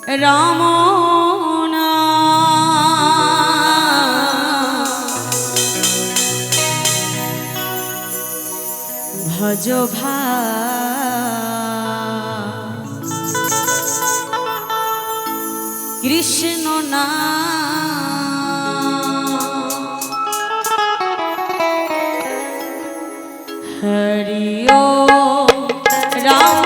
রামনা ভজ কৃষ্ণ না হরি ও রাম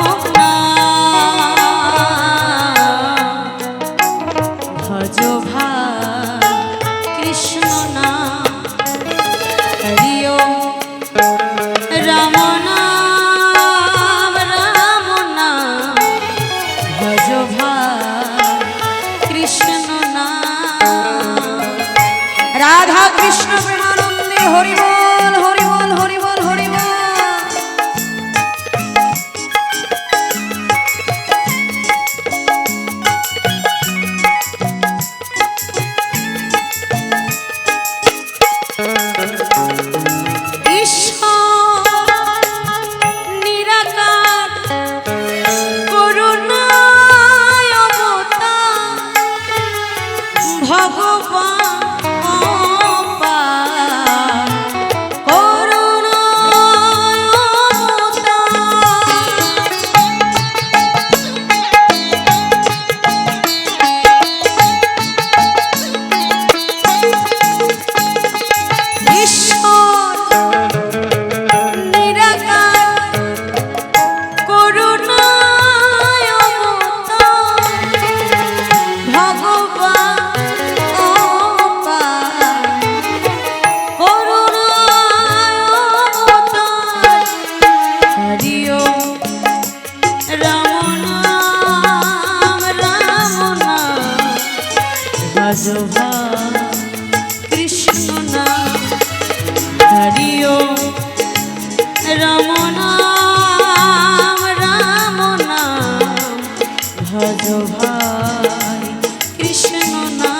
ভজ কৃষ্ণ না হরি ও রাম ভজ কৃষ্ণ না রাধা কৃষ্ণ প্রেমানন্দে হরি বল হরি বল হরি বল হরি বল। কৃষ্ণ না হরি ও রাম নাম রাম নাম ভজ ভাই কৃষ্ণ না।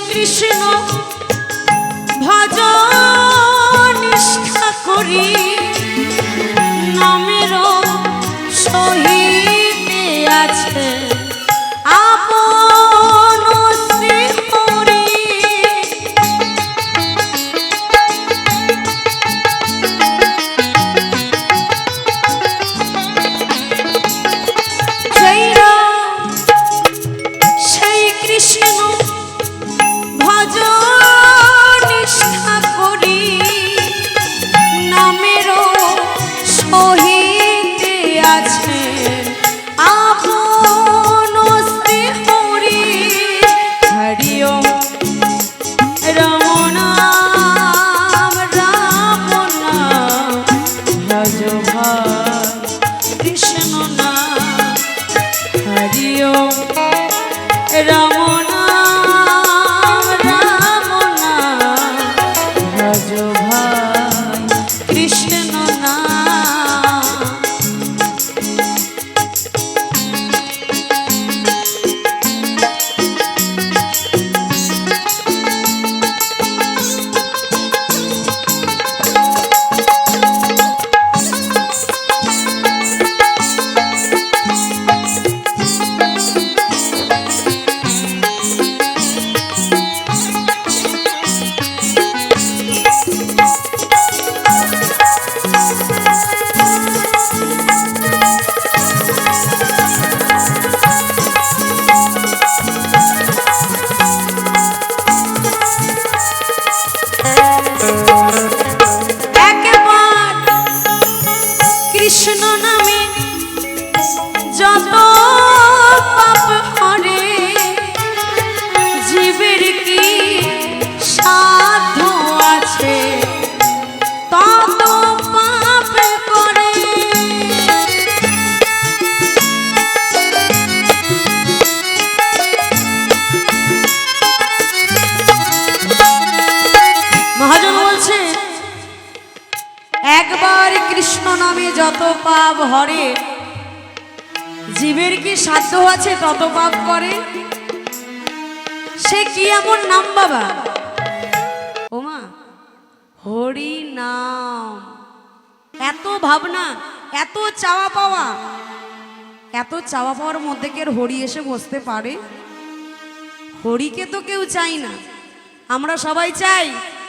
কৃষ্ণ ভজ নিষ্ঠা করি নামের সহিতে আছে আপন শ্রী হরি। সেই কৃষ্ণ ভজ নিষ্ঠা করি নামের কৃষ্ণ নামে যত পাপ হরে, জীবের কি সাধ্য আছে তত পাপ করে? সে কি এমন নাম বাবা? ওমা, হরি নাম। এত ভাবনা, এত চাওয়া পাওয়া, এত চাওয়া পাওয়ার মধ্যে কি আর হরি এসে বসতে পারে? হরিকে তো কেউ চাই না। আমরা সবাই চাই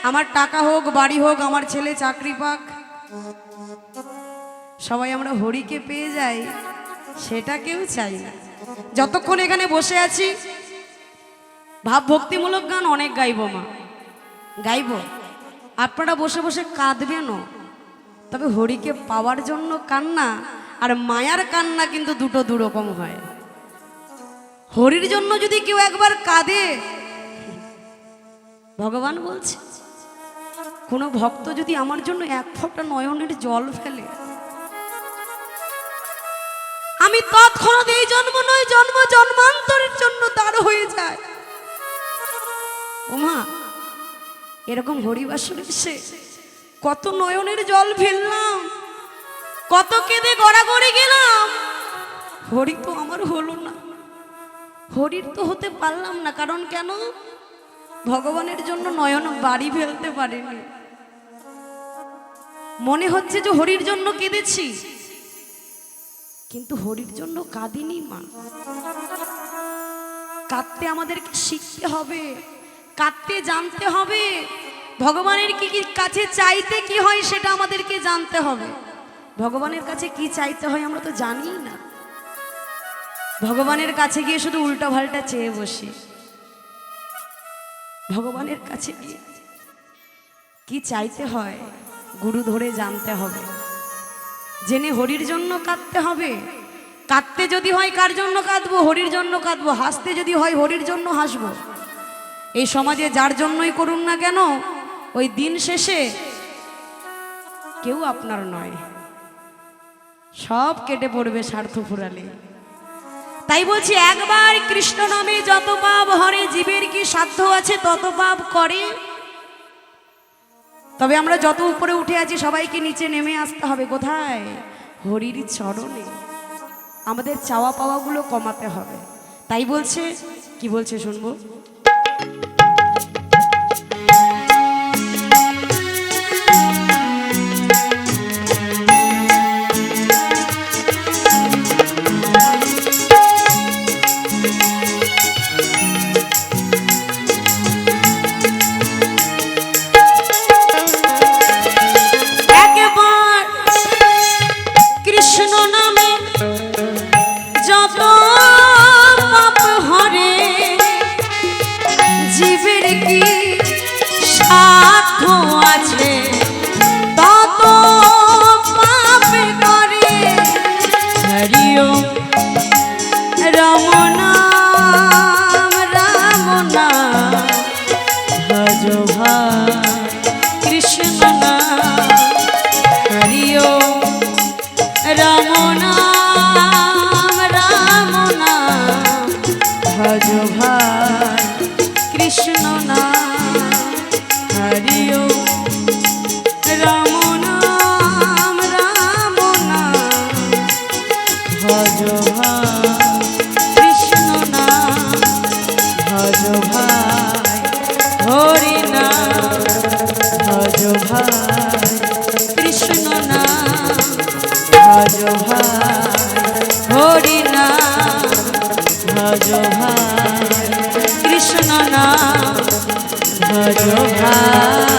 আমার টাকা হোক, বাড়ি হোক, আমার ছেলে চাকরি পাক, সবাই আমরা হরিকে পেয়ে যাই, সেটা কেউ চাই না। যতক্ষণ এখানে বসে আছি ভাব ভক্তিমূলক গান অনেক গাইব মা, গাইব। আপনারা বসে বসে কাঁদবেন, তবে হরিকে পাওয়ার জন্য কান্না আর মায়ার কান্না কিন্তু দুটো দুরকম হয়। হরির জন্য যদি কেউ একবার কাঁদে, ভগবান বলছে কোনো ভক্ত যদি আমার জন্য এক ফোঁটা নয়নের জল ফেলে, আমি তৎক্ষণাৎ এই জন্ম নয় জন্ম জন্মান্তরের জন্য তার হয়ে যায়। ওমা, এরকম হরিবাসরে এসে কত নয়নের জল ফেললাম, কত কেঁদে গড়াগড়ি গেলাম, হরি তো আমার হলো না, হরির তো হতে পারলাম না। কারণ কেন? ভগবানের জন্য নয়ন বাড়ি ফেলতে পারিনি। মনে হচ্ছে যে হরির জন্য কেঁদেছি, কিন্তু হরির জন্য কাঁদিনি মা। কাঁদতে আমাদেরকে শিখতে হবে, কাঁদতে জানতে হবে। ভগবানের কি কাছে চাইতে কি হয় সেটা আমাদেরকে জানতে হবে। ভগবানের কাছে কি চাইতে হয় আমরা তো জানি না। ভগবানের কাছে গিয়ে শুধু উল্টা পাল্টা চেয়ে বসি। ভগবানের কাছে গিয়ে কি চাইতে হয় গুরু ধরে জানতে হবে, জেনে হরির জন্য কাঁদতে হবে। কাঁদতে যদি হয় কার জন্য কাঁদবো? হরির জন্য কাঁদবো। হাসতে যদি হয় হরির জন্য হাসবো। এই সমাজে যার জন্যই করুন না কেন, ওই দিন শেষে কেউ আপনার নয়, সব কেটে পড়বে স্বার্থ ফুরালে। তাই বলছি, একবার কৃষ্ণ নামে যত পাপ হরে, জীবের কি সাধ্য আছে তত পাপ করে। তবে আমরা যত উপরে উঠে আছি সবাইকে নিচে নেমে আসতে হবে। কোথায়? হরির চরণে। আমাদের চাওয়া পাওয়াগুলো কমাতে হবে। তাই বলছে, কি বলছে শুনবো। भजो भाई।